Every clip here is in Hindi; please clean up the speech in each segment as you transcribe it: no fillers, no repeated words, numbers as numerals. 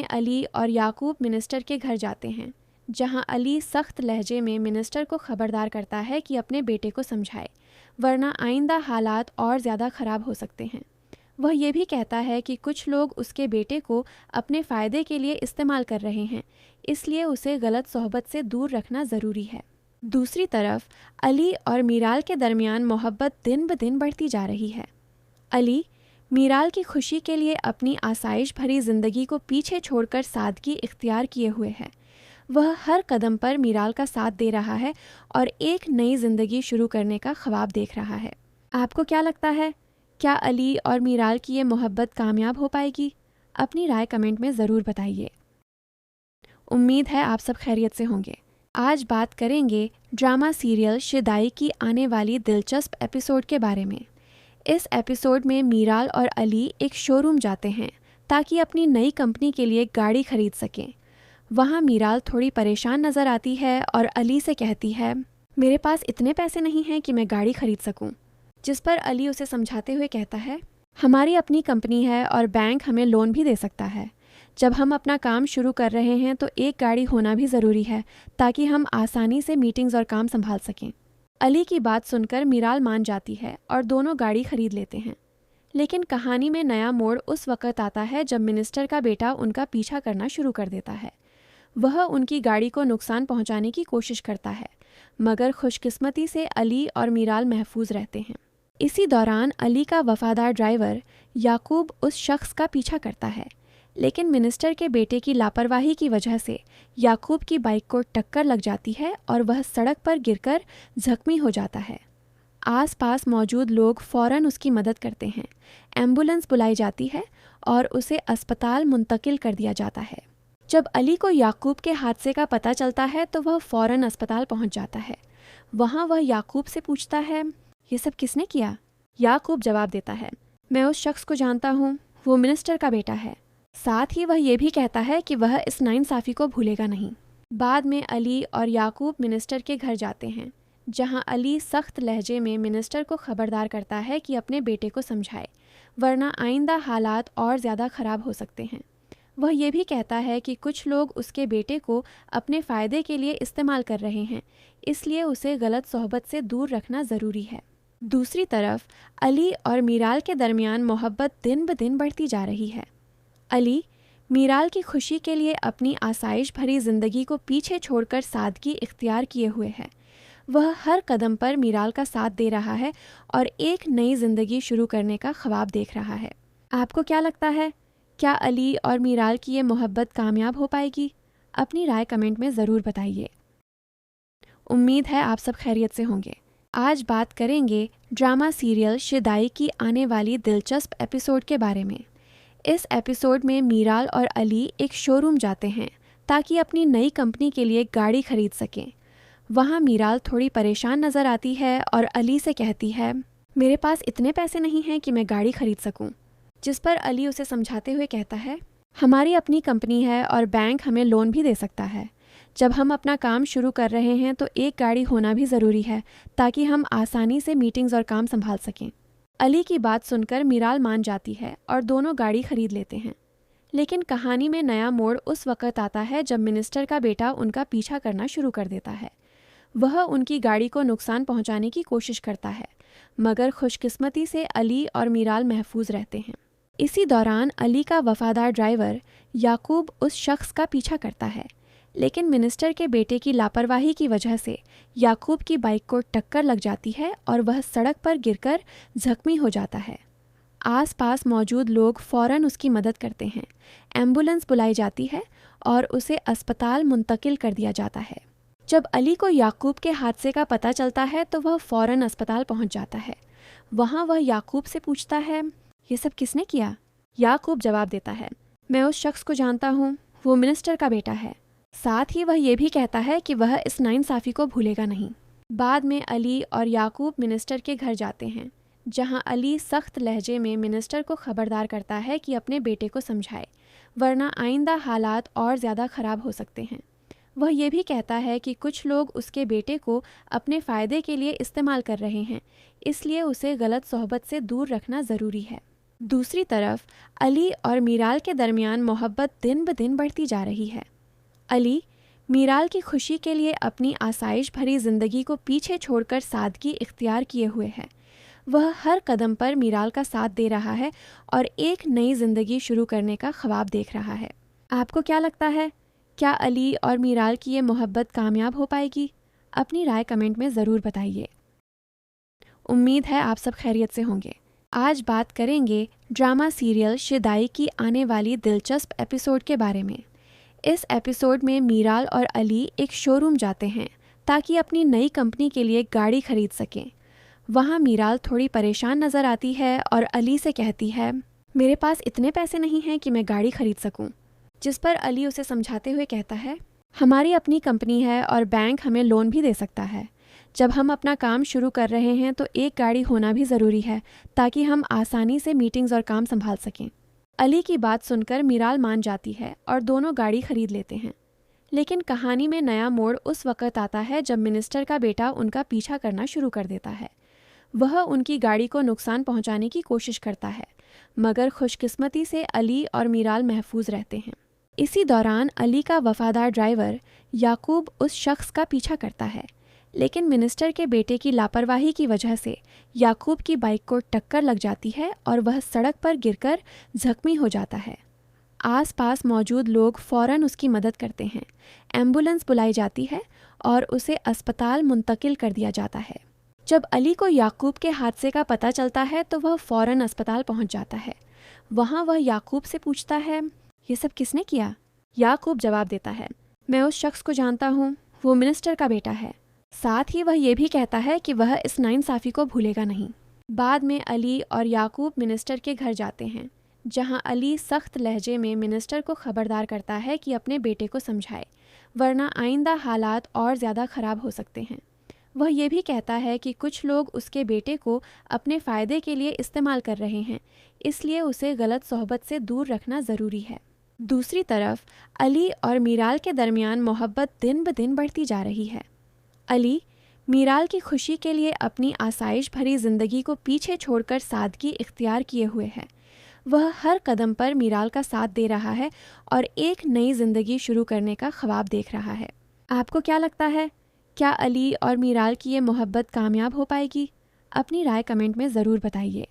अली और याकूब मिनिस्टर के घर जाते हैं, जहां अली सख्त लहजे में मिनिस्टर को खबरदार करता है कि अपने बेटे को समझाए, वरना आइंदा हालात और ज़्यादा ख़राब हो सकते हैं। वह ये भी कहता है कि कुछ लोग उसके बेटे को अपने फ़ायदे के लिए इस्तेमाल कर रहे हैं, इसलिए उसे गलत सोहबत से दूर रखना ज़रूरी है। दूसरी तरफ अली और मीराल के दरमियान मोहब्बत दिन ब दिन बढ़ती जा रही है। अली मीराल की खुशी के लिए अपनी आसाइश भरी ज़िंदगी को पीछे छोड़कर सादगी इख्तियार किए हुए है। वह हर कदम पर मीराल का साथ दे रहा है और एक नई ज़िंदगी शुरू करने का ख्वाब देख रहा है। आपको क्या लगता है, क्या अली और मीराल की ये मोहब्बत कामयाब हो पाएगी? अपनी राय कमेंट में ज़रूर बताइए। उम्मीद है आप सब खैरियत से होंगे। आज बात करेंगे ड्रामा सीरियल शिदाई की आने वाली दिलचस्प एपिसोड के बारे में। इस एपिसोड में मीराल और अली एक शोरूम जाते हैं ताकि अपनी नई कंपनी के लिए गाड़ी खरीद सकें। वहाँ मीराल थोड़ी परेशान नज़र आती है और अली से कहती है, मेरे पास इतने पैसे नहीं हैं कि मैं गाड़ी खरीद सकूं। जिस पर अली उसे समझाते हुए कहता है, हमारी अपनी कंपनी है और बैंक हमें लोन भी दे सकता है। जब हम अपना काम शुरू कर रहे हैं तो एक गाड़ी होना भी ज़रूरी है ताकि हम आसानी से मीटिंग्स और काम संभाल सकें। अली की बात सुनकर मीराल मान जाती है और दोनों गाड़ी खरीद लेते हैं। लेकिन कहानी में नया मोड़ उस वक़्त आता है जब मिनिस्टर का बेटा उनका पीछा करना शुरू कर देता है। वह उनकी गाड़ी को नुकसान पहुंचाने की कोशिश करता है, मगर खुशकिस्मती से अली और मीराल महफूज रहते हैं। इसी दौरान अली का वफादार ड्राइवर याकूब उस शख्स का पीछा करता है, लेकिन मिनिस्टर के बेटे की लापरवाही की वजह से याकूब की बाइक को टक्कर लग जाती है और वह सड़क पर गिरकर जख्मी हो जाता है। आसपास मौजूद लोग फौरन उसकी मदद करते हैं। एम्बुलेंस बुलाई जाती है और उसे अस्पताल मुंतकिल कर दिया जाता है। जब अली को याकूब के हादसे का पता चलता है तो वह फौरन अस्पताल पहुंच जाता है। वहां वह याकूब से पूछता है, ये सब किसने किया? याकूब जवाब देता है, मैं उस शख्स को जानता हूँ, वो मिनिस्टर का बेटा है। साथ ही वह ये भी कहता है कि वह इस नाइंसाफ़ी को भूलेगा नहीं। बाद में अली और याकूब मिनिस्टर के घर जाते हैं, जहां अली सख्त लहजे में मिनिस्टर को खबरदार करता है कि अपने बेटे को समझाए, वरना आइंदा हालात और ज़्यादा ख़राब हो सकते हैं। वह ये भी कहता है कि कुछ लोग उसके बेटे को अपने फ़ायदे के लिए इस्तेमाल कर रहे हैं, इसलिए उसे गलत सोहबत से दूर रखना ज़रूरी है। दूसरी तरफ अली और मीराल के दरमियान मोहब्बत दिन ब दिन बढ़ती जा रही है। अली मीराल की खुशी के लिए अपनी आसाइश भरी ज़िंदगी को पीछे छोड़कर सादगी इख्तियार किए हुए है। वह हर कदम पर मीराल का साथ दे रहा है और एक नई ज़िंदगी शुरू करने का ख्वाब देख रहा है। आपको क्या लगता है, क्या अली और मीराल की ये मोहब्बत कामयाब हो पाएगी? अपनी राय कमेंट में ज़रूर बताइए। उम्मीद है आप सब खैरियत से होंगे। आज बात करेंगे ड्रामा सीरियल शिदाई की आने वाली दिलचस्प एपिसोड के बारे में। इस एपिसोड में मीराल और अली एक शोरूम जाते हैं ताकि अपनी नई कंपनी के लिए गाड़ी खरीद सकें। वहाँ मीराल थोड़ी परेशान नज़र आती है और अली से कहती है, मेरे पास इतने पैसे नहीं हैं कि मैं गाड़ी खरीद सकूं। जिस पर अली उसे समझाते हुए कहता है, हमारी अपनी कंपनी है और बैंक हमें लोन भी दे सकता है। जब हम अपना काम शुरू कर रहे हैं तो एक गाड़ी होना भी ज़रूरी है ताकि हम आसानी से मीटिंग्स और काम संभाल सकें। अली की बात सुनकर मीराल मान जाती है और दोनों गाड़ी खरीद लेते हैं। लेकिन कहानी में नया मोड़ उस वक़्त आता है जब मिनिस्टर का बेटा उनका पीछा करना शुरू कर देता है। वह उनकी गाड़ी को नुकसान पहुंचाने की कोशिश करता है, मगर खुशकिस्मती से अली और मीराल महफूज रहते हैं। इसी दौरान अली का वफादार ड्राइवर याकूब उस शख्स का पीछा करता है, लेकिन मिनिस्टर के बेटे की लापरवाही की वजह से याकूब की बाइक को टक्कर लग जाती है और वह सड़क पर गिरकर जख्मी हो जाता है। आसपास मौजूद लोग फौरन उसकी मदद करते हैं। एम्बुलेंस बुलाई जाती है और उसे अस्पताल मुंतकिल कर दिया जाता है। जब अली को याकूब के हादसे का पता चलता है तो वह फौरन अस्पताल पहुंच जाता है। वहां वह याकूब से पूछता है, ये सब किसने किया? याकूब जवाब देता है, मैं उस शख्स को जानता हूँ, वो मिनिस्टर का बेटा है। साथ ही वह ये भी कहता है कि वह इस नाइंसाफ़ी को भूलेगा नहीं। बाद में अली और याकूब मिनिस्टर के घर जाते हैं, जहां अली सख्त लहजे में मिनिस्टर को खबरदार करता है कि अपने बेटे को समझाए, वरना आइंदा हालात और ज़्यादा ख़राब हो सकते हैं। वह ये भी कहता है कि कुछ लोग उसके बेटे को अपने फ़ायदे के लिए इस्तेमाल कर रहे हैं, इसलिए उसे गलत सोहबत से दूर रखना ज़रूरी है। दूसरी तरफ अली और मीराल के दरमियान मोहब्बत दिन ब दिन बढ़ती जा रही है। अली मीराल की खुशी के लिए अपनी आसाइश भरी ज़िंदगी को पीछे छोड़कर सादगी इख्तियार किए हुए है। वह हर कदम पर मीराल का साथ दे रहा है और एक नई ज़िंदगी शुरू करने का ख्वाब देख रहा है। आपको क्या लगता है, क्या अली और मीराल की ये मोहब्बत कामयाब हो पाएगी? अपनी राय कमेंट में ज़रूर बताइए। उम्मीद है आप सब खैरियत से होंगे। आज बात करेंगे ड्रामा सीरियल शिदाई की आने वाली दिलचस्प एपिसोड के बारे में। इस एपिसोड में मीराल और अली एक शोरूम जाते हैं ताकि अपनी नई कंपनी के लिए गाड़ी खरीद सकें। वहाँ मीराल थोड़ी परेशान नज़र आती है और अली से कहती है, मेरे पास इतने पैसे नहीं हैं कि मैं गाड़ी खरीद सकूं। जिस पर अली उसे समझाते हुए कहता है, हमारी अपनी कंपनी है और बैंक हमें लोन भी दे सकता है। जब हम अपना काम शुरू कर रहे हैं तो एक गाड़ी होना भी ज़रूरी है ताकि हम आसानी से मीटिंग्स और काम संभाल सकें। अली की बात सुनकर मीराल मान जाती है और दोनों गाड़ी खरीद लेते हैं। लेकिन कहानी में नया मोड़ उस वक़्त आता है जब मिनिस्टर का बेटा उनका पीछा करना शुरू कर देता है। वह उनकी गाड़ी को नुकसान पहुंचाने की कोशिश करता है, मगर खुशकिस्मती से अली और मीराल महफूज रहते हैं। इसी दौरान अली का वफादार ड्राइवर याकूब उस शख्स का पीछा करता है, लेकिन मिनिस्टर के बेटे की लापरवाही की वजह से याकूब की बाइक को टक्कर लग जाती है और वह सड़क पर गिरकर जख्मी हो जाता है। आसपास मौजूद लोग फौरन उसकी मदद करते हैं। एम्बुलेंस बुलाई जाती है और उसे अस्पताल मुंतकिल कर दिया जाता है। जब अली को याकूब के हादसे का पता चलता है तो वह फौरन अस्पताल पहुंच जाता है। वहां वह याकूब से पूछता है, ये सब किसने किया? याकूब जवाब देता है, मैं उस शख्स को जानता हूँ, वो मिनिस्टर का बेटा है। साथ ही वह ये भी कहता है कि वह इस नाइंसाफ़ी को भूलेगा नहीं। बाद में अली और याकूब मिनिस्टर के घर जाते हैं, जहां अली सख्त लहजे में मिनिस्टर को खबरदार करता है कि अपने बेटे को समझाए, वरना आइंदा हालात और ज़्यादा ख़राब हो सकते हैं। वह ये भी कहता है कि कुछ लोग उसके बेटे को अपने फ़ायदे के लिए इस्तेमाल कर रहे हैं, इसलिए उसे गलत सोहबत से दूर रखना ज़रूरी है। दूसरी तरफ अली और मीराल के दरमियान मोहब्बत दिन ब दिन बढ़ती जा रही है। अली मीराल की खुशी के लिए अपनी आसाइश भरी ज़िंदगी को पीछे छोड़कर सादगी इख्तियार किए हुए है। वह हर कदम पर मीराल का साथ दे रहा है और एक नई ज़िंदगी शुरू करने का ख्वाब देख रहा है। आपको क्या लगता है, क्या अली और मीराल की ये मोहब्बत कामयाब हो पाएगी? अपनी राय कमेंट में ज़रूर बताइए।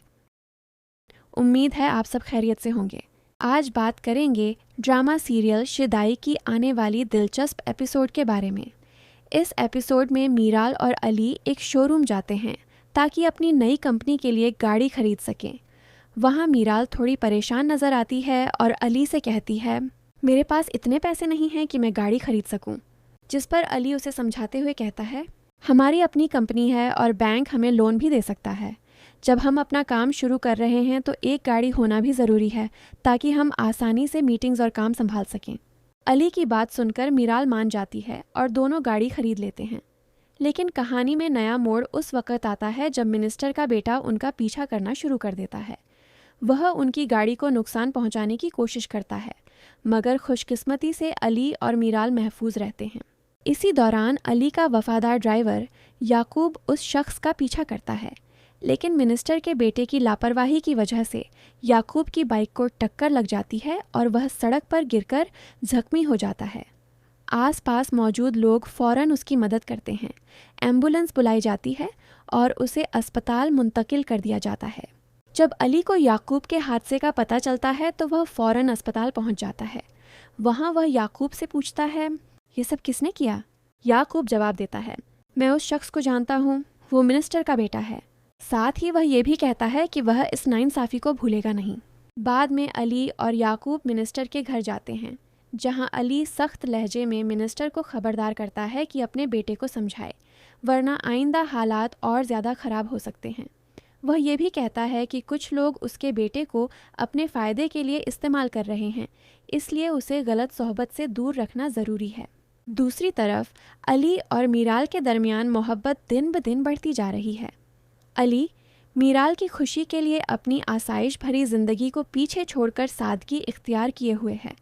उम्मीद है आप सब खैरियत से होंगे। आज बात करेंगे ड्रामा सीरियल शिदाई की आने वाली दिलचस्प एपिसोड के बारे में। इस एपिसोड में मीराल और अली एक शोरूम जाते हैं ताकि अपनी नई कंपनी के लिए गाड़ी खरीद सकें। वहाँ मीराल थोड़ी परेशान नज़र आती है और अली से कहती है, मेरे पास इतने पैसे नहीं हैं कि मैं गाड़ी खरीद सकूं। जिस पर अली उसे समझाते हुए कहता है, हमारी अपनी कंपनी है और बैंक हमें लोन भी दे सकता है। जब हम अपना काम शुरू कर रहे हैं तो एक गाड़ी होना भी ज़रूरी है ताकि हम आसानी से मीटिंग्स और काम संभाल सकें। अली की बात सुनकर मीराल मान जाती है और दोनों गाड़ी खरीद लेते हैं। लेकिन कहानी में नया मोड़ उस वक़्त आता है जब मिनिस्टर का बेटा उनका पीछा करना शुरू कर देता है। वह उनकी गाड़ी को नुकसान पहुंचाने की कोशिश करता है, मगर खुशकिस्मती से अली और मीराल महफूज रहते हैं। इसी दौरान अली का वफादार ड्राइवर याकूब उस शख्स का पीछा करता है, लेकिन मिनिस्टर के बेटे की लापरवाही की वजह से याकूब की बाइक को टक्कर लग जाती है और वह सड़क पर गिरकर जख्मी हो जाता है। आसपास मौजूद लोग फौरन उसकी मदद करते हैं। एम्बुलेंस बुलाई जाती है और उसे अस्पताल मुंतकिल कर दिया जाता है। जब अली को याकूब के हादसे का पता चलता है तो वह फौरन अस्पताल पहुंच जाता है। वहां वह याकूब से पूछता है, ये सब किसने किया? याकूब जवाब देता है, मैं उस शख्स को जानता हूँ, वो मिनिस्टर का बेटा है। साथ ही वह ये भी कहता है कि वह इस नाइंसाफ़ी को भूलेगा नहीं। बाद में अली और याकूब मिनिस्टर के घर जाते हैं, जहां अली सख्त लहजे में मिनिस्टर को खबरदार करता है कि अपने बेटे को समझाए, वरना आइंदा हालात और ज़्यादा ख़राब हो सकते हैं। वह ये भी कहता है कि कुछ लोग उसके बेटे को अपने फ़ायदे के लिए इस्तेमाल कर रहे हैं, इसलिए उसे गलत सोहबत से दूर रखना ज़रूरी है। दूसरी तरफ अली और मीराल के दरमियान मोहब्बत दिन ब दिन बढ़ती जा रही है। अली मीराल की खुशी के लिए अपनी आसाइश भरी ज़िंदगी को पीछे छोड़कर सादगी इख्तियार किए हुए है।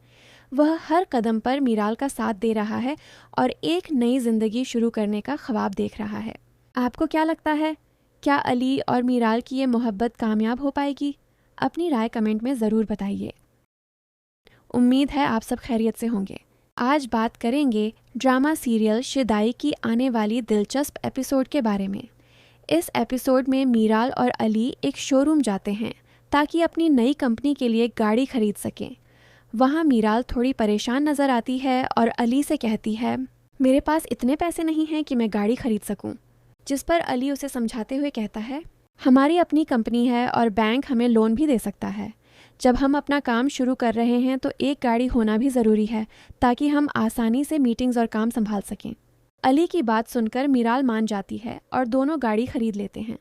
वह हर कदम पर मीराल का साथ दे रहा है और एक नई ज़िंदगी शुरू करने का ख्वाब देख रहा है। आपको क्या लगता है, क्या अली और मीराल की ये मोहब्बत कामयाब हो पाएगी? अपनी राय कमेंट में ज़रूर बताइए। उम्मीद है आप सब खैरियत से होंगे। आज बात करेंगे ड्रामा सीरियल शिदाई की आने वाली दिलचस्प एपिसोड के बारे में। इस एपिसोड में मीराल और अली एक शोरूम जाते हैं ताकि अपनी नई कंपनी के लिए गाड़ी खरीद सकें। वहाँ मीराल थोड़ी परेशान नज़र आती है और अली से कहती है, मेरे पास इतने पैसे नहीं हैं कि मैं गाड़ी खरीद सकूं। जिस पर अली उसे समझाते हुए कहता है, हमारी अपनी कंपनी है और बैंक हमें लोन भी दे सकता है। जब हम अपना काम शुरू कर रहे हैं तो एक गाड़ी होना भी ज़रूरी है ताकि हम आसानी से मीटिंग्स और काम संभाल सकें। अली की बात सुनकर मीराल मान जाती है और दोनों गाड़ी खरीद लेते हैं।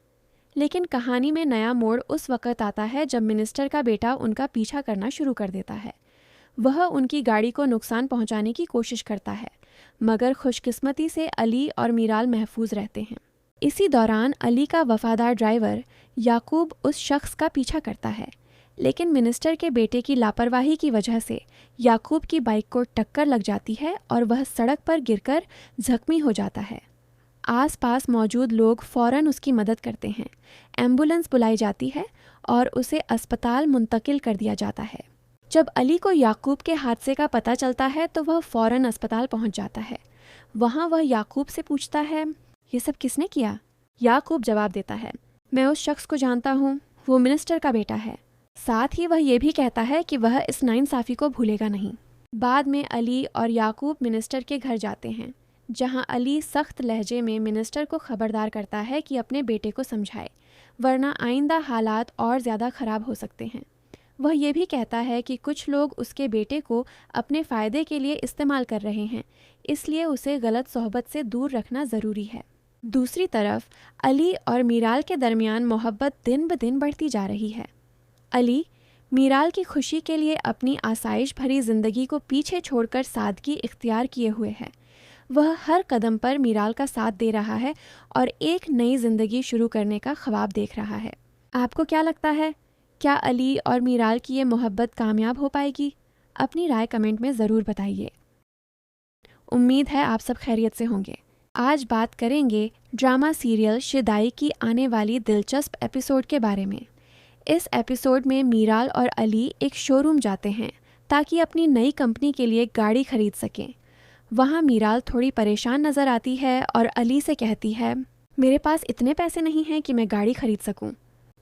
लेकिन कहानी में नया मोड़ उस वक़्त आता है जब मिनिस्टर का बेटा उनका पीछा करना शुरू कर देता है। वह उनकी गाड़ी को नुकसान पहुंचाने की कोशिश करता है, मगर खुशकिस्मती से अली और मीराल महफूज रहते हैं। इसी दौरान अली का वफादार ड्राइवर याकूब उस शख्स का पीछा करता है, लेकिन मिनिस्टर के बेटे की लापरवाही की वजह से याकूब की बाइक को टक्कर लग जाती है और वह सड़क पर गिरकर जख्मी हो जाता है। आसपास मौजूद लोग फौरन उसकी मदद करते हैं। एम्बुलेंस बुलाई जाती है और उसे अस्पताल मुंतकिल कर दिया जाता है। जब अली को याकूब के हादसे का पता चलता है तो वह फौरन अस्पताल पहुंच जाता है। वहां वह याकूब से पूछता है, ये सब किसने किया? याकूब जवाब देता है, मैं उस शख्स को जानता हूँ, वो मिनिस्टर का बेटा है। साथ ही वह ये भी कहता है कि वह इस नाइंसाफ़ी को भूलेगा नहीं। बाद में अली और याकूब मिनिस्टर के घर जाते हैं, जहां अली सख्त लहजे में मिनिस्टर को खबरदार करता है कि अपने बेटे को समझाए, वरना आइंदा हालात और ज़्यादा ख़राब हो सकते हैं। वह ये भी कहता है कि कुछ लोग उसके बेटे को अपने फ़ायदे के लिए इस्तेमाल कर रहे हैं, इसलिए उसे गलत सोहबत से दूर रखना ज़रूरी है। दूसरी तरफ अली और मीराल के दरमियान मोहब्बत दिन ब दिन बढ़ती जा रही है। अली मीराल की खुशी के लिए अपनी आसाइश भरी ज़िंदगी को पीछे छोड़कर सादगी इख्तियार किए हुए है। वह हर कदम पर मीराल का साथ दे रहा है और एक नई ज़िंदगी शुरू करने का ख्वाब देख रहा है। आपको क्या लगता है, क्या अली और मीराल की ये मोहब्बत कामयाब हो पाएगी? अपनी राय कमेंट में ज़रूर बताइए। उम्मीद है आप सब खैरियत से होंगे। आज बात करेंगे ड्रामा सीरियल शिदाई की आने वाली दिलचस्प एपिसोड के बारे में। इस एपिसोड में मीराल और अली एक शोरूम जाते हैं ताकि अपनी नई कंपनी के लिए गाड़ी खरीद सकें। वहाँ मीराल थोड़ी परेशान नज़र आती है और अली से कहती है, मेरे पास इतने पैसे नहीं हैं कि मैं गाड़ी खरीद सकूं।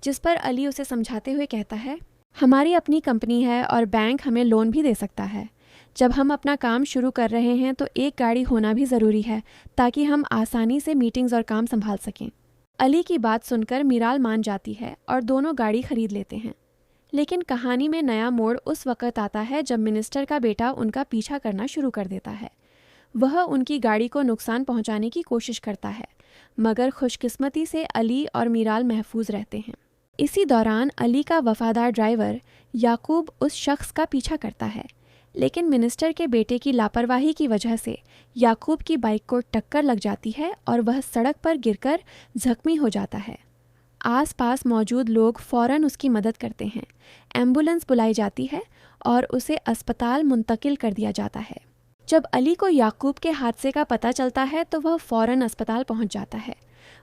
जिस पर अली उसे समझाते हुए कहता है, हमारी अपनी कंपनी है और बैंक हमें लोन भी दे सकता है। जब हम अपना काम शुरू कर रहे हैं तो एक गाड़ी होना भी ज़रूरी है ताकि हम आसानी से मीटिंग्स और काम संभाल सकें। अली की बात सुनकर मीराल मान जाती है और दोनों गाड़ी खरीद लेते हैं। लेकिन कहानी में नया मोड़ उस वक़्त आता है जब मिनिस्टर का बेटा उनका पीछा करना शुरू कर देता है। वह उनकी गाड़ी को नुकसान पहुंचाने की कोशिश करता है, मगर खुशकिस्मती से अली और मीराल महफूज रहते हैं। इसी दौरान अली का वफादार ड्राइवर याकूब उस शख्स का पीछा करता है, लेकिन मिनिस्टर के बेटे की लापरवाही की वजह से याकूब की बाइक को टक्कर लग जाती है और वह सड़क पर गिरकर जख्मी हो जाता है। आसपास मौजूद लोग फौरन उसकी मदद करते हैं। एम्बुलेंस बुलाई जाती है और उसे अस्पताल मुंतकिल कर दिया जाता है। जब अली को याकूब के हादसे का पता चलता है तो वह फौरन अस्पताल पहुंच जाता है।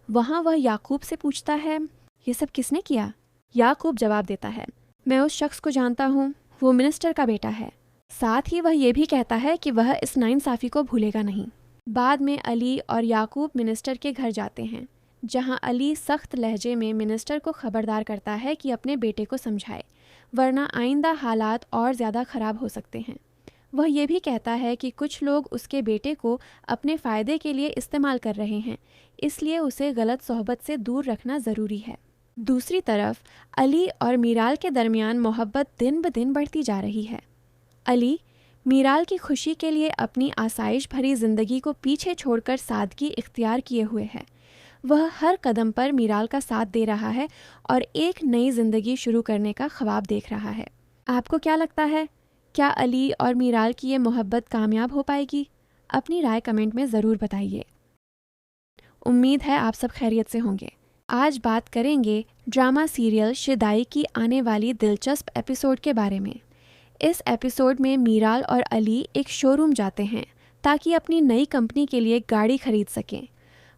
वहां वह याकूब से पूछता है, ये सब किसने किया? याकूब जवाब देता है, मैं उस शख्स को जानता हूँ, वो मिनिस्टर का बेटा है। साथ ही वह ये भी कहता है कि वह इस नाइंसाफ़ी को भूलेगा नहीं। बाद में अली और याकूब मिनिस्टर के घर जाते हैं, जहां अली सख्त लहजे में मिनिस्टर को खबरदार करता है कि अपने बेटे को समझाए, वरना आइंदा हालात और ज़्यादा ख़राब हो सकते हैं। वह ये भी कहता है कि कुछ लोग उसके बेटे को अपने फ़ायदे के लिए इस्तेमाल कर रहे हैं, इसलिए उसे गलत सोहबत से दूर रखना ज़रूरी है। दूसरी तरफ अली और मीराल के दरमियान मोहब्बत दिन ब दिन बढ़ती जा रही है। अली मीराल की खुशी के लिए अपनी आसाइश भरी ज़िंदगी को पीछे छोड़कर सादगी इख्तियार किए हुए है। वह हर कदम पर मीराल का साथ दे रहा है और एक नई ज़िंदगी शुरू करने का ख्वाब देख रहा है। आपको क्या लगता है, क्या अली और मीराल की ये मोहब्बत कामयाब हो पाएगी? अपनी राय कमेंट में ज़रूर बताइए। उम्मीद है आप सब खैरियत से होंगे। आज बात करेंगे ड्रामा सीरियल शिदाई की आने वाली दिलचस्प एपिसोड के बारे में। इस एपिसोड में मीराल और अली एक शोरूम जाते हैं ताकि अपनी नई कंपनी के लिए गाड़ी खरीद सकें।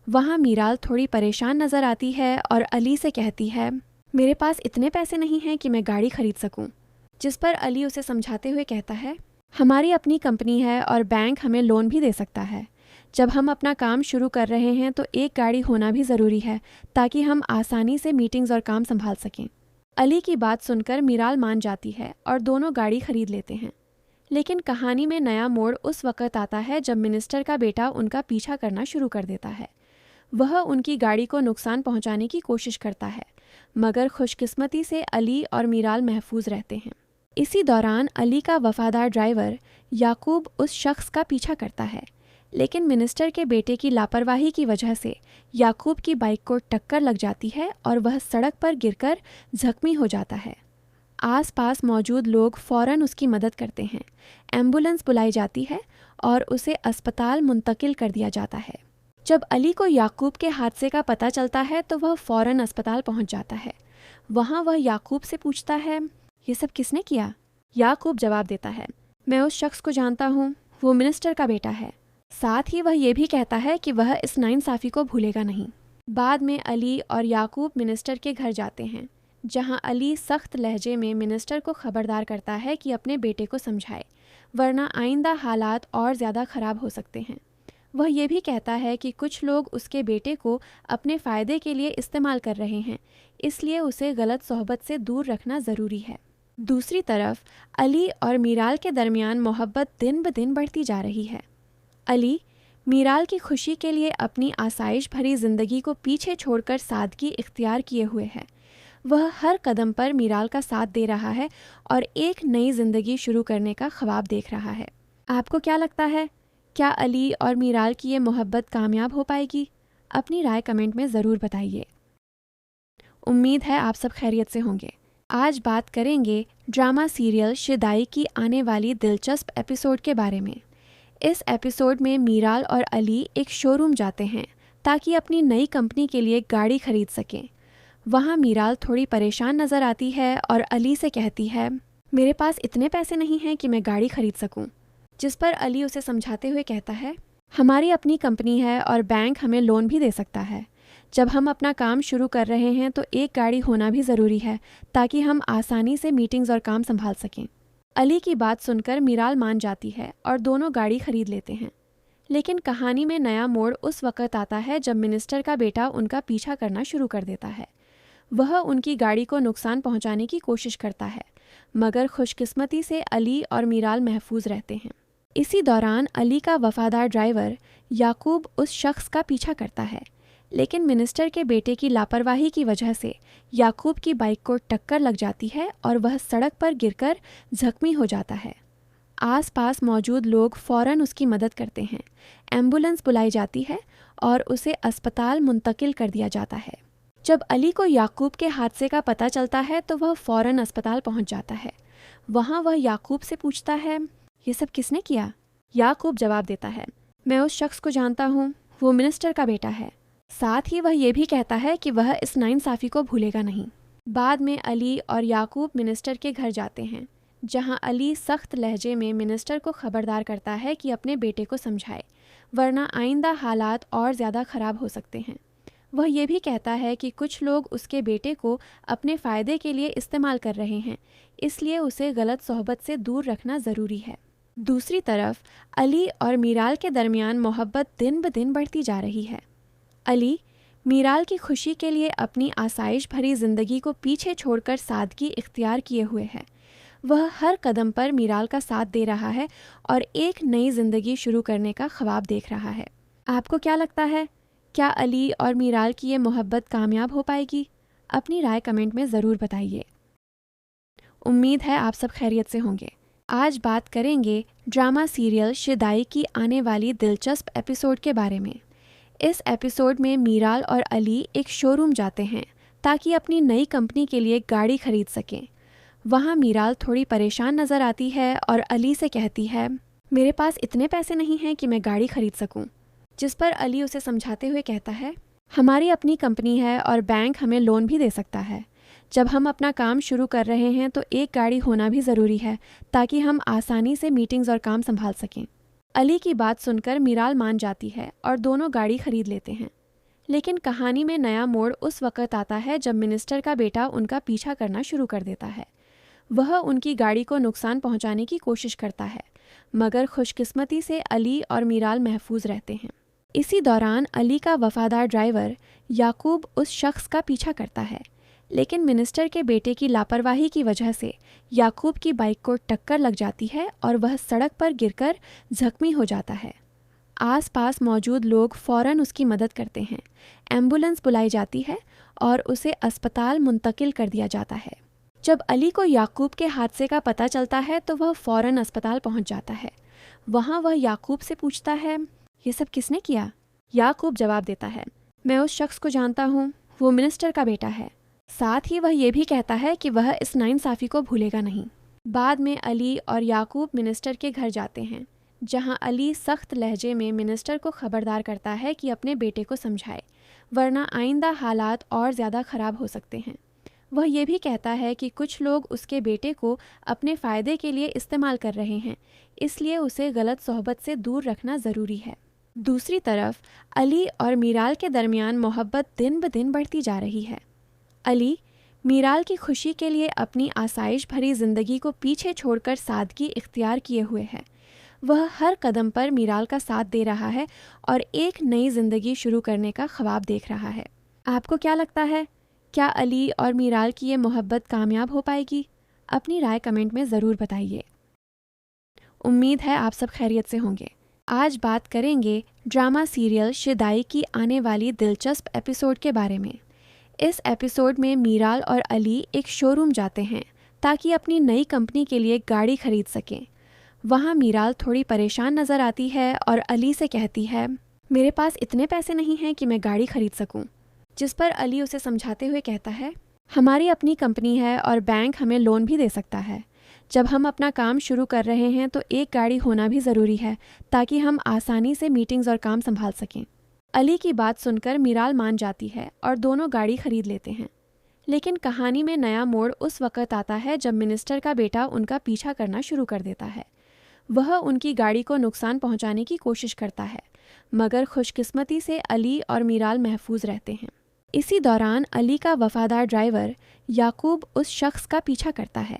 वहाँ मीराल थोड़ी परेशान नज़र आती है और अली से कहती है, मेरे पास इतने पैसे नहीं हैं कि मैं गाड़ी खरीद सकूं। जिस पर अली उसे समझाते हुए कहता है, हमारी अपनी कंपनी है और बैंक हमें लोन भी दे सकता है। जब हम अपना काम शुरू कर रहे हैं तो एक गाड़ी होना भी ज़रूरी है ताकि हम आसानी से मीटिंग्स और काम संभाल सकें। अली की बात सुनकर मीराल मान जाती है और दोनों गाड़ी खरीद लेते हैं। लेकिन कहानी में नया मोड़ उस वक़्त आता है जब मिनिस्टर का बेटा उनका पीछा करना शुरू कर देता है। वह उनकी गाड़ी को नुकसान पहुंचाने की कोशिश करता है, मगर खुशकिस्मती से अली और मीराल महफूज रहते हैं। इसी दौरान अली का वफादार ड्राइवर याकूब उस शख्स का पीछा करता है, लेकिन मिनिस्टर के बेटे की लापरवाही की वजह से याकूब की बाइक को टक्कर लग जाती है और वह सड़क पर गिरकर जख्मी हो जाता है। आसपास मौजूद लोग फौरन उसकी मदद करते हैं। एम्बुलेंस बुलाई जाती है और उसे अस्पताल मुंतकिल कर दिया जाता है। जब अली को याकूब के हादसे का पता चलता है तो वह फौरन अस्पताल पहुंच जाता है। वहां वह याकूब से पूछता है, ये सब किसने किया? याकूब जवाब देता है, मैं उस शख्स को जानता हूँ, वो मिनिस्टर का बेटा है। साथ ही वह ये भी कहता है कि वह इस नाइंसाफ़ी को भूलेगा नहीं। बाद में अली और याकूब मिनिस्टर के घर जाते हैं, जहां अली सख्त लहजे में मिनिस्टर को खबरदार करता है कि अपने बेटे को समझाए, वरना आइंदा हालात और ज़्यादा ख़राब हो सकते हैं। वह ये भी कहता है कि कुछ लोग उसके बेटे को अपने फ़ायदे के लिए इस्तेमाल कर रहे हैं, इसलिए उसे गलत सोहबत से दूर रखना ज़रूरी है। दूसरी तरफ अली और मीराल के दरमियान मोहब्बत दिन ब दिन बढ़ती जा रही है। अली मीराल की खुशी के लिए अपनी आसाइश भरी ज़िंदगी को पीछे छोड़कर सादगी इख्तियार किए हुए है। वह हर कदम पर मीराल का साथ दे रहा है और एक नई ज़िंदगी शुरू करने का ख्वाब देख रहा है। आपको क्या लगता है, क्या अली और मीराल की ये मोहब्बत कामयाब हो पाएगी? अपनी राय कमेंट में ज़रूर बताइए। उम्मीद है आप सब खैरियत से होंगे। आज बात करेंगे ड्रामा सीरियल शिदाई की आने वाली दिलचस्प एपिसोड के बारे में। इस एपिसोड में मीराल और अली एक शोरूम जाते हैं ताकि अपनी नई कंपनी के लिए गाड़ी खरीद सकें। वहाँ मीराल थोड़ी परेशान नज़र आती है और अली से कहती है, मेरे पास इतने पैसे नहीं हैं कि मैं गाड़ी खरीद सकूं। जिस पर अली उसे समझाते हुए कहता है, हमारी अपनी कंपनी है और बैंक हमें लोन भी दे सकता है। जब हम अपना काम शुरू कर रहे हैं तो एक गाड़ी होना भी ज़रूरी है ताकि हम आसानी से मीटिंग्स और काम संभाल सकें। अली की बात सुनकर मीराल मान जाती है और दोनों गाड़ी खरीद लेते हैं। लेकिन कहानी में नया मोड़ उस वक़्त आता है जब मिनिस्टर का बेटा उनका पीछा करना शुरू कर देता है। वह उनकी गाड़ी को नुकसान पहुंचाने की कोशिश करता है, मगर खुशकिस्मती से अली और मीराल महफूज रहते हैं। इसी दौरान अली का वफादार ड्राइवर याकूब उस शख्स का पीछा करता है, लेकिन मिनिस्टर के बेटे की लापरवाही की वजह से याकूब की बाइक को टक्कर लग जाती है और वह सड़क पर गिरकर जख्मी हो जाता है। आसपास मौजूद लोग फौरन उसकी मदद करते हैं। एम्बुलेंस बुलाई जाती है और उसे अस्पताल मुंतकिल कर दिया जाता है। जब अली को याकूब के हादसे का पता चलता है तो वह फौरन अस्पताल पहुंच जाता है। वहां वह याकूब से पूछता है, ये सब किसने किया? याकूब जवाब देता है, मैं उस शख्स को जानता हूँ, वो मिनिस्टर का बेटा है। साथ ही वह ये भी कहता है कि वह इस नाइंसाफ़ी को भूलेगा नहीं। बाद में अली और याकूब मिनिस्टर के घर जाते हैं, जहां अली सख्त लहजे में मिनिस्टर को खबरदार करता है कि अपने बेटे को समझाए, वरना आइंदा हालात और ज़्यादा ख़राब हो सकते हैं। वह ये भी कहता है कि कुछ लोग उसके बेटे को अपने फ़ायदे के लिए इस्तेमाल कर रहे हैं, इसलिए उसे गलत सोहबत से दूर रखना ज़रूरी है। दूसरी तरफ अली और मीराल के दरमियान मोहब्बत दिन ब दिन बढ़ती जा रही है। अली मीराल की खुशी के लिए अपनी आसाइश भरी ज़िंदगी को पीछे छोड़कर सादगी इख्तियार किए हुए है। वह हर कदम पर मीराल का साथ दे रहा है और एक नई ज़िंदगी शुरू करने का ख्वाब देख रहा है। आपको क्या लगता है, क्या अली और मीराल की ये मोहब्बत कामयाब हो पाएगी? अपनी राय कमेंट में ज़रूर बताइए। उम्मीद है आप सब खैरियत से होंगे। आज बात करेंगे ड्रामा सीरियल शिदाई की आने वाली दिलचस्प एपिसोड के बारे में। इस एपिसोड में मीराल और अली एक शोरूम जाते हैं ताकि अपनी नई कंपनी के लिए गाड़ी खरीद सकें। वहाँ मीराल थोड़ी परेशान नज़र आती है और अली से कहती है, मेरे पास इतने पैसे नहीं हैं कि मैं गाड़ी खरीद सकूं। जिस पर अली उसे समझाते हुए कहता है, हमारी अपनी कंपनी है और बैंक हमें लोन भी दे सकता है। जब हम अपना काम शुरू कर रहे हैं तो एक गाड़ी होना भी ज़रूरी है ताकि हम आसानी से मीटिंग्स और काम संभाल सकें। अली की बात सुनकर मीराल मान जाती है और दोनों गाड़ी खरीद लेते हैं। लेकिन कहानी में नया मोड़ उस वक़्त आता है जब मिनिस्टर का बेटा उनका पीछा करना शुरू कर देता है। वह उनकी गाड़ी को नुकसान पहुंचाने की कोशिश करता है, मगर खुशकिस्मती से अली और मीराल महफूज रहते हैं। इसी दौरान अली का वफादार ड्राइवर याकूब उस शख्स का पीछा करता है, लेकिन मिनिस्टर के बेटे की लापरवाही की वजह से याकूब की बाइक को टक्कर लग जाती है और वह सड़क पर गिरकर जख्मी हो जाता है। आसपास मौजूद लोग फौरन उसकी मदद करते हैं। एम्बुलेंस बुलाई जाती है और उसे अस्पताल मुंतकिल कर दिया जाता है। जब अली को याकूब के हादसे का पता चलता है तो वह फौरन अस्पताल पहुंच जाता है। वहां वह याकूब से पूछता है, ये सब किसने किया? याकूब जवाब देता है, मैं उस शख्स को जानता हूँ, वो मिनिस्टर का बेटा है। साथ ही वह ये भी कहता है कि वह इस नाइंसाफ़ी को भूलेगा नहीं। बाद में अली और याकूब मिनिस्टर के घर जाते हैं, जहां अली सख्त लहजे में मिनिस्टर को खबरदार करता है कि अपने बेटे को समझाए, वरना आइंदा हालात और ज़्यादा ख़राब हो सकते हैं। वह ये भी कहता है कि कुछ लोग उसके बेटे को अपने फ़ायदे के लिए इस्तेमाल कर रहे हैं, इसलिए उसे गलत सोहबत से दूर रखना ज़रूरी है। दूसरी तरफ अली और मीराल के दरमियान मोहब्बत दिन ब दिन बढ़ती जा रही है। अली मीराल की खुशी के लिए अपनी आसाइश भरी ज़िंदगी को पीछे छोड़कर सादगी इख्तियार किए हुए है। वह हर कदम पर मीराल का साथ दे रहा है और एक नई ज़िंदगी शुरू करने का ख्वाब देख रहा है। आपको क्या लगता है, क्या अली और मीराल की ये मोहब्बत कामयाब हो पाएगी? अपनी राय कमेंट में ज़रूर बताइए। उम्मीद है आप सब खैरियत से होंगे। आज बात करेंगे ड्रामा सीरियल शिदाई की आने वाली दिलचस्प एपिसोड के बारे में। इस एपिसोड में मीराल और अली एक शोरूम जाते हैं ताकि अपनी नई कंपनी के लिए गाड़ी खरीद सकें। वहाँ मीराल थोड़ी परेशान नज़र आती है और अली से कहती है, मेरे पास इतने पैसे नहीं हैं कि मैं गाड़ी खरीद सकूं। जिस पर अली उसे समझाते हुए कहता है, हमारी अपनी कंपनी है और बैंक हमें लोन भी दे सकता है। जब हम अपना काम शुरू कर रहे हैं तो एक गाड़ी होना भी ज़रूरी है ताकि हम आसानी से मीटिंग्स और काम संभाल सकें। अली की बात सुनकर मीराल मान जाती है और दोनों गाड़ी खरीद लेते हैं। लेकिन कहानी में नया मोड़ उस वक़्त आता है जब मिनिस्टर का बेटा उनका पीछा करना शुरू कर देता है। वह उनकी गाड़ी को नुकसान पहुंचाने की कोशिश करता है, मगर खुशकिस्मती से अली और मीराल महफूज रहते हैं। इसी दौरान अली का वफादार ड्राइवर याकूब उस शख्स का पीछा करता है,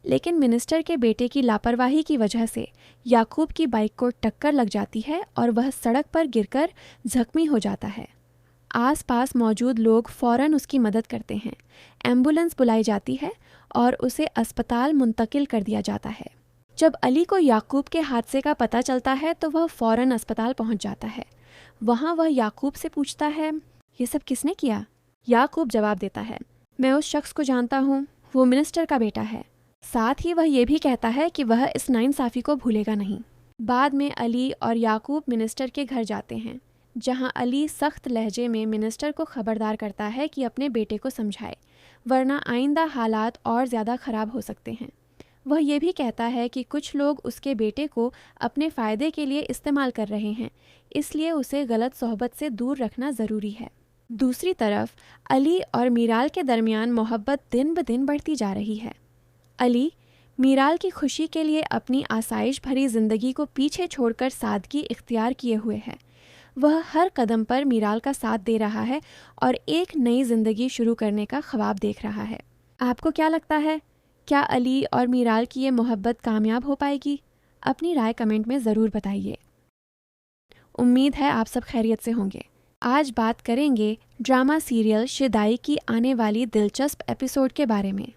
लेकिन मिनिस्टर के बेटे की लापरवाही की वजह से याकूब की बाइक को टक्कर लग जाती है और वह सड़क पर गिरकर जख्मी हो जाता है। आसपास मौजूद लोग फौरन उसकी मदद करते हैं। एम्बुलेंस बुलाई जाती है और उसे अस्पताल मुंतकिल कर दिया जाता है। जब अली को याकूब के हादसे का पता चलता है तो वह फौरन अस्पताल पहुंच जाता है। वहां वह याकूब से पूछता है, ये सब किसने किया? याकूब जवाब देता है, मैं उस शख्स को जानता हूँ, वो मिनिस्टर का बेटा है। साथ ही वह ये भी कहता है कि वह इस नाइंसाफ़ी को भूलेगा नहीं। बाद में अली और याकूब मिनिस्टर के घर जाते हैं, जहां अली सख्त लहजे में मिनिस्टर को खबरदार करता है कि अपने बेटे को समझाए, वरना आइंदा हालात और ज़्यादा ख़राब हो सकते हैं। वह ये भी कहता है कि कुछ लोग उसके बेटे को अपने फ़ायदे के लिए इस्तेमाल कर रहे हैं, इसलिए उसे गलत सोहबत से दूर रखना ज़रूरी है। दूसरी तरफ अली और मीराल के दरमियान मोहब्बत दिन ब दिन बढ़ती जा रही है। अली मीराल की खुशी के लिए अपनी आसाइश भरी ज़िंदगी को पीछे छोड़कर सादगी इख्तियार किए हुए है। वह हर कदम पर मीराल का साथ दे रहा है और एक नई ज़िंदगी शुरू करने का ख्वाब देख रहा है। आपको क्या लगता है, क्या अली और मीराल की ये मोहब्बत कामयाब हो पाएगी? अपनी राय कमेंट में ज़रूर बताइए। उम्मीद है आप सब खैरियत से होंगे। आज बात करेंगे ड्रामा सीरियल शिदाई की आने वाली दिलचस्प एपिसोड के बारे में।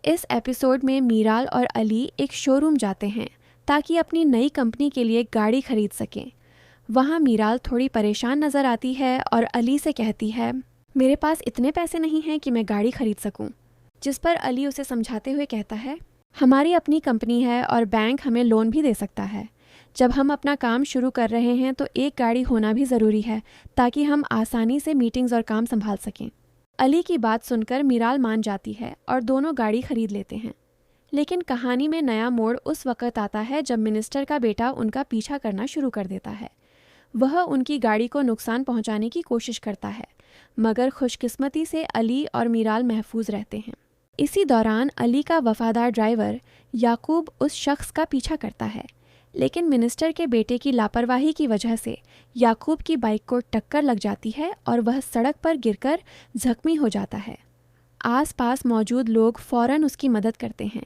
इस एपिसोड में मीराल और अली एक शोरूम जाते हैं ताकि अपनी नई कंपनी के लिए गाड़ी खरीद सकें। वहाँ मीराल थोड़ी परेशान नज़र आती है और अली से कहती है, मेरे पास इतने पैसे नहीं हैं कि मैं गाड़ी खरीद सकूं। जिस पर अली उसे समझाते हुए कहता है, हमारी अपनी कंपनी है और बैंक हमें लोन भी दे सकता है। जब हम अपना काम शुरू कर रहे हैं तो एक गाड़ी होना भी ज़रूरी है ताकि हम आसानी से मीटिंग्स और काम संभाल सकें। अली की बात सुनकर मीराल मान जाती है और दोनों गाड़ी खरीद लेते हैं। लेकिन कहानी में नया मोड़ उस वक़्त आता है जब मिनिस्टर का बेटा उनका पीछा करना शुरू कर देता है। वह उनकी गाड़ी को नुकसान पहुंचाने की कोशिश करता है, मगर खुशकिस्मती से अली और मीराल महफूज रहते हैं। इसी दौरान अली का वफादार ड्राइवर याकूब उस शख्स का पीछा करता है, लेकिन मिनिस्टर के बेटे की लापरवाही की वजह से याकूब की बाइक को टक्कर लग जाती है और वह सड़क पर गिरकर जख्मी हो जाता है। आसपास मौजूद लोग फौरन उसकी मदद करते हैं।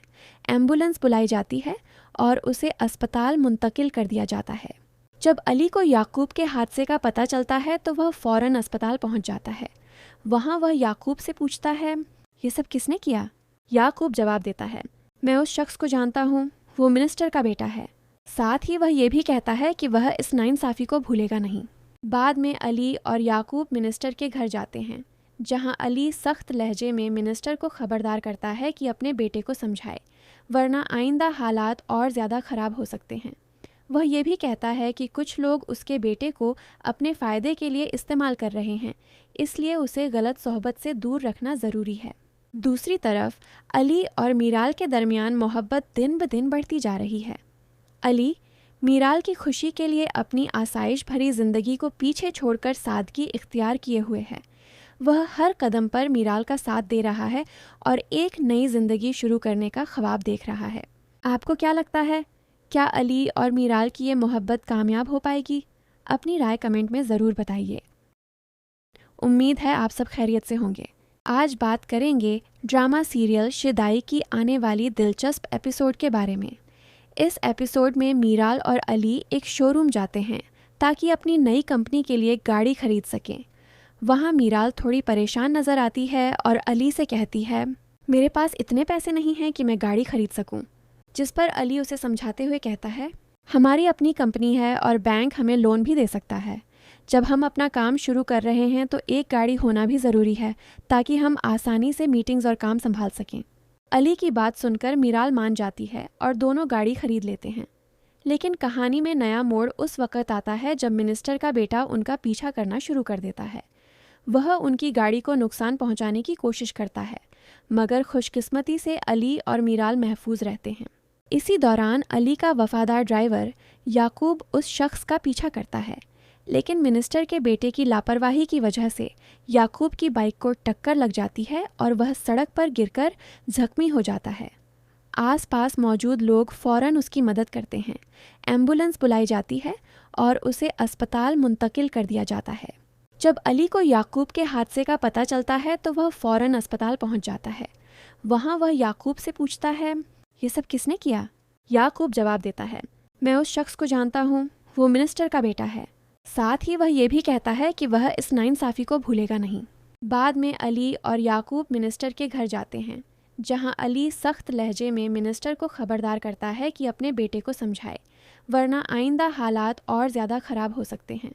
एम्बुलेंस बुलाई जाती है और उसे अस्पताल मुंतकिल कर दिया जाता है। जब अली को याकूब के हादसे का पता चलता है तो वह फौरन अस्पताल पहुंच जाता है। वहां वह याकूब से पूछता है, ये सब किसने किया? याकूब जवाब देता है, मैं उस शख्स को जानता हूँ, वो मिनिस्टर का बेटा है। साथ ही वह ये भी कहता है कि वह इस नाइंसाफ़ी को भूलेगा नहीं। बाद में अली और याकूब मिनिस्टर के घर जाते हैं, जहां अली सख्त लहजे में मिनिस्टर को खबरदार करता है कि अपने बेटे को समझाए, वरना आइंदा हालात और ज़्यादा ख़राब हो सकते हैं। वह ये भी कहता है कि कुछ लोग उसके बेटे को अपने फ़ायदे के लिए इस्तेमाल कर रहे हैं, इसलिए उसे गलत सोहबत से दूर रखना ज़रूरी है। दूसरी तरफ अली और मीराल के दरमियान मोहब्बत दिन ब दिन बढ़ती जा रही है। अली मीराल की खुशी के लिए अपनी आसाइश भरी ज़िंदगी को पीछे छोड़कर सादगी इख्तियार किए हुए है। वह हर कदम पर मीराल का साथ दे रहा है और एक नई ज़िंदगी शुरू करने का ख्वाब देख रहा है। आपको क्या लगता है, क्या अली और मीराल की ये मोहब्बत कामयाब हो पाएगी? अपनी राय कमेंट में ज़रूर बताइए। उम्मीद है आप सब खैरियत से होंगे। आज बात करेंगे ड्रामा सीरियल शिदाई की आने वाली दिलचस्प एपिसोड के बारे में। इस एपिसोड में मीराल और अली एक शोरूम जाते हैं ताकि अपनी नई कंपनी के लिए गाड़ी खरीद सकें। वहाँ मीराल थोड़ी परेशान नज़र आती है और अली से कहती है, मेरे पास इतने पैसे नहीं हैं कि मैं गाड़ी खरीद सकूं। जिस पर अली उसे समझाते हुए कहता है, हमारी अपनी कंपनी है और बैंक हमें लोन भी दे सकता है। जब हम अपना काम शुरू कर रहे हैं तो एक गाड़ी होना भी ज़रूरी है ताकि हम आसानी से मीटिंग्स और काम संभाल सकें। अली की बात सुनकर मीराल मान जाती है और दोनों गाड़ी खरीद लेते हैं। लेकिन कहानी में नया मोड़ उस वक़्त आता है जब मिनिस्टर का बेटा उनका पीछा करना शुरू कर देता है। वह उनकी गाड़ी को नुकसान पहुंचाने की कोशिश करता है, मगर खुशकिस्मती से अली और मीराल महफूज रहते हैं। इसी दौरान अली का वफादार ड्राइवर याकूब उस शख्स का पीछा करता है, लेकिन मिनिस्टर के बेटे की लापरवाही की वजह से याकूब की बाइक को टक्कर लग जाती है और वह सड़क पर गिरकर जख्मी हो जाता है। आसपास मौजूद लोग फौरन उसकी मदद करते हैं। एम्बुलेंस बुलाई जाती है और उसे अस्पताल मुंतकिल कर दिया जाता है। जब अली को याकूब के हादसे का पता चलता है तो वह फौरन अस्पताल पहुंच जाता है। वहां वह याकूब से पूछता है, ये सब किसने किया? याकूब जवाब देता है, मैं उस शख्स को जानता हूँ, वो मिनिस्टर का बेटा है। साथ ही वह ये भी कहता है कि वह इस नाइंसाफ़ी को भूलेगा नहीं। बाद में अली और याकूब मिनिस्टर के घर जाते हैं, जहां अली सख्त लहजे में मिनिस्टर को खबरदार करता है कि अपने बेटे को समझाए, वरना आइंदा हालात और ज़्यादा ख़राब हो सकते हैं।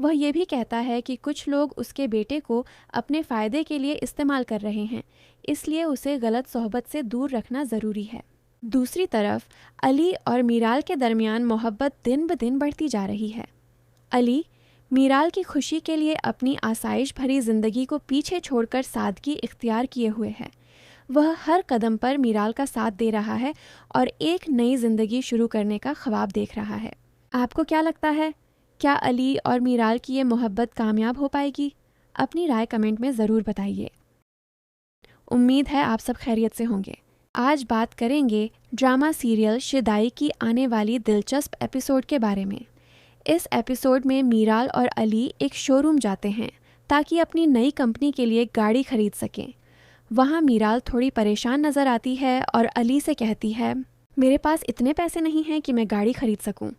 वह ये भी कहता है कि कुछ लोग उसके बेटे को अपने फ़ायदे के लिए इस्तेमाल कर रहे हैं, इसलिए उसे गलत सोहबत से दूर रखना ज़रूरी है। दूसरी तरफ अली और मीराल के दरमियान मोहब्बत दिन ब दिन बढ़ती जा रही है। अली मीराल की खुशी के लिए अपनी आसाइश भरी ज़िंदगी को पीछे छोड़कर सादगी इख्तियार किए हुए है। वह हर कदम पर मीराल का साथ दे रहा है और एक नई ज़िंदगी शुरू करने का ख्वाब देख रहा है। आपको क्या लगता है, क्या अली और मीराल की ये मोहब्बत कामयाब हो पाएगी? अपनी राय कमेंट में ज़रूर बताइए। उम्मीद है आप सब खैरियत से होंगे। आज बात करेंगे ड्रामा सीरियल शिदाई की आने वाली दिलचस्प एपिसोड के बारे में। इस एपिसोड में मीराल और अली एक शोरूम जाते हैं ताकि अपनी नई कंपनी के लिए गाड़ी खरीद सकें। वहाँ मीराल थोड़ी परेशान नज़र आती है और अली से कहती है, मेरे पास इतने पैसे नहीं हैं कि मैं गाड़ी खरीद सकूं।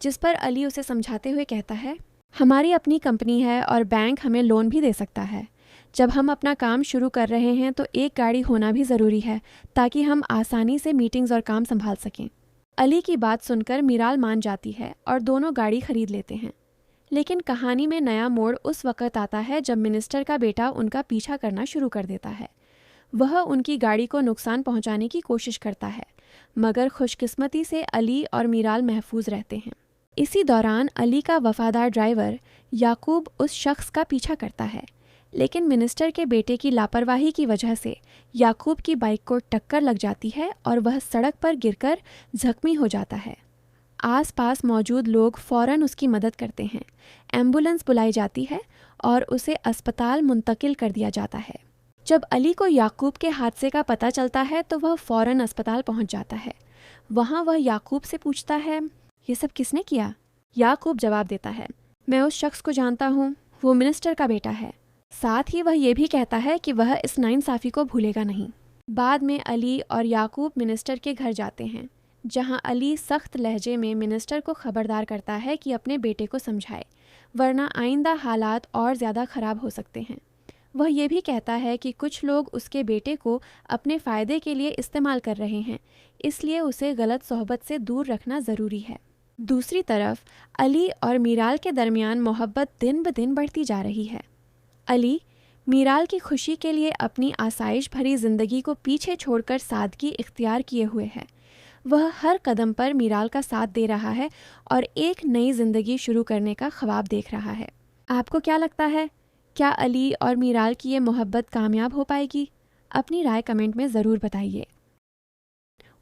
जिस पर अली उसे समझाते हुए कहता है, हमारी अपनी कंपनी है और बैंक हमें लोन भी दे सकता है। जब हम अपना काम शुरू कर रहे हैं तो एक गाड़ी होना भी ज़रूरी है ताकि हम आसानी से मीटिंग्स और काम संभाल सकें। अली की बात सुनकर मीराल मान जाती है और दोनों गाड़ी खरीद लेते हैं। लेकिन कहानी में नया मोड़ उस वक़्त आता है जब मिनिस्टर का बेटा उनका पीछा करना शुरू कर देता है। वह उनकी गाड़ी को नुकसान पहुंचाने की कोशिश करता है, मगर खुशकिस्मती से अली और मीराल महफूज रहते हैं। इसी दौरान अली का वफादार ड्राइवर याकूब उस शख्स का पीछा करता है, लेकिन मिनिस्टर के बेटे की लापरवाही की वजह से याकूब की बाइक को टक्कर लग जाती है और वह सड़क पर गिरकर जख्मी हो जाता है। आसपास मौजूद लोग फौरन उसकी मदद करते हैं। एम्बुलेंस बुलाई जाती है और उसे अस्पताल मुंतकिल कर दिया जाता है। जब अली को याकूब के हादसे का पता चलता है तो वह फौरन अस्पताल पहुंच जाता है। वहां वह याकूब से पूछता है, ये सब किसने किया? याकूब जवाब देता है, मैं उस शख्स को जानता हूँ, वो मिनिस्टर का बेटा है। साथ ही वह ये भी कहता है कि वह इस नाइंसाफ़ी को भूलेगा नहीं। बाद में अली और याकूब मिनिस्टर के घर जाते हैं, जहां अली सख्त लहजे में मिनिस्टर को खबरदार करता है कि अपने बेटे को समझाए, वरना आइंदा हालात और ज़्यादा ख़राब हो सकते हैं। वह ये भी कहता है कि कुछ लोग उसके बेटे को अपने फ़ायदे के लिए इस्तेमाल कर रहे हैं, इसलिए उसे गलत सोहबत से दूर रखना ज़रूरी है। दूसरी तरफ अली और मीराल के दरमियान मोहब्बत दिन ब दिन बढ़ती जा रही है। अली मीराल की खुशी के लिए अपनी आसाइश भरी ज़िंदगी को पीछे छोड़कर सादगी इख्तियार किए हुए है। वह हर कदम पर मीराल का साथ दे रहा है और एक नई ज़िंदगी शुरू करने का ख्वाब देख रहा है। आपको क्या लगता है, क्या अली और मीराल की ये मोहब्बत कामयाब हो पाएगी? अपनी राय कमेंट में ज़रूर बताइए।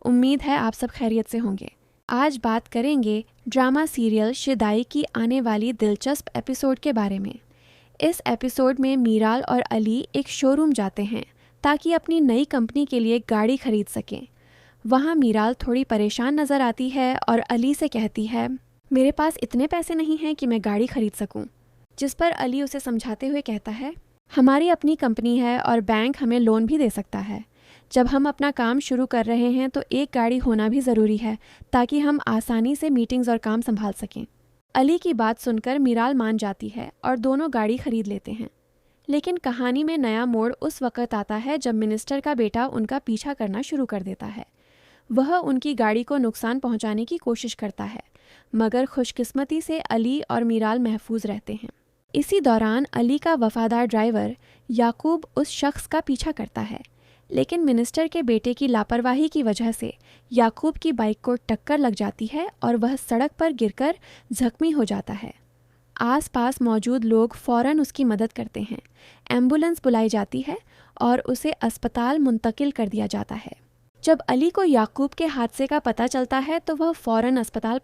उम्मीद है आप सब खैरियत से होंगे। आज बात करेंगे ड्रामा सीरियल शिदाई की आने वाली दिलचस्प एपिसोड के बारे में। इस एपिसोड में मीराल और अली एक शोरूम जाते हैं ताकि अपनी नई कंपनी के लिए गाड़ी खरीद सकें। वहाँ मीराल थोड़ी परेशान नज़र आती है और अली से कहती है, मेरे पास इतने पैसे नहीं हैं कि मैं गाड़ी खरीद सकूं। जिस पर अली उसे समझाते हुए कहता है, हमारी अपनी कंपनी है और बैंक हमें लोन भी दे सकता है। जब हम अपना काम शुरू कर रहे हैं तो एक गाड़ी होना भी ज़रूरी है ताकि हम आसानी से मीटिंग्स और काम संभाल सकें। अली की बात सुनकर मीराल मान जाती है और दोनों गाड़ी खरीद लेते हैं। लेकिन कहानी में नया मोड़ उस वक़्त आता है जब मिनिस्टर का बेटा उनका पीछा करना शुरू कर देता है। वह उनकी गाड़ी को नुकसान पहुंचाने की कोशिश करता है, मगर खुशकिस्मती से अली और मीराल महफूज रहते हैं। इसी दौरान अली का वफादार ड्राइवर याकूब उस शख्स का पीछा करता है, लेकिन मिनिस्टर के बेटे की लापरवाही की वजह से याकूब की बाइक को टक्कर लग जाती है और वह सड़क पर गिरकर जख्मी हो जाता है। आसपास मौजूद लोग फ़ौरन उसकी मदद करते हैं। एम्बुलेंस बुलाई जाती है और उसे अस्पताल मुंतकिल कर दिया जाता है। जब अली को याकूब के हादसे का पता चलता है तो वह फ़ौरन अस्पताल